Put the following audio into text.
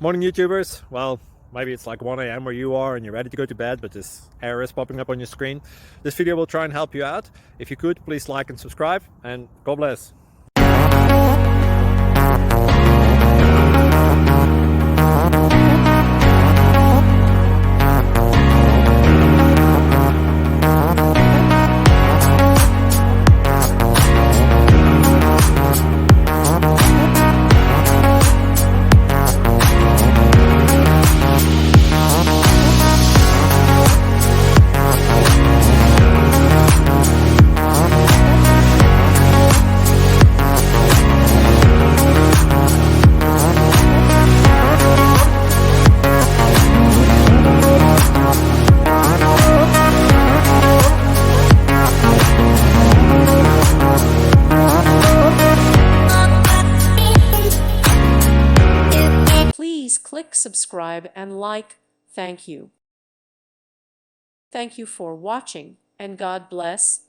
Morning YouTubers. Well, maybe it's like 1 a.m. where you are and you're ready to go to bed, but this error is popping up on your screen. This video will try and help you out. If you could, please like and subscribe, and God bless. Please click subscribe and like. Thank you. Thank you for watching, and God bless.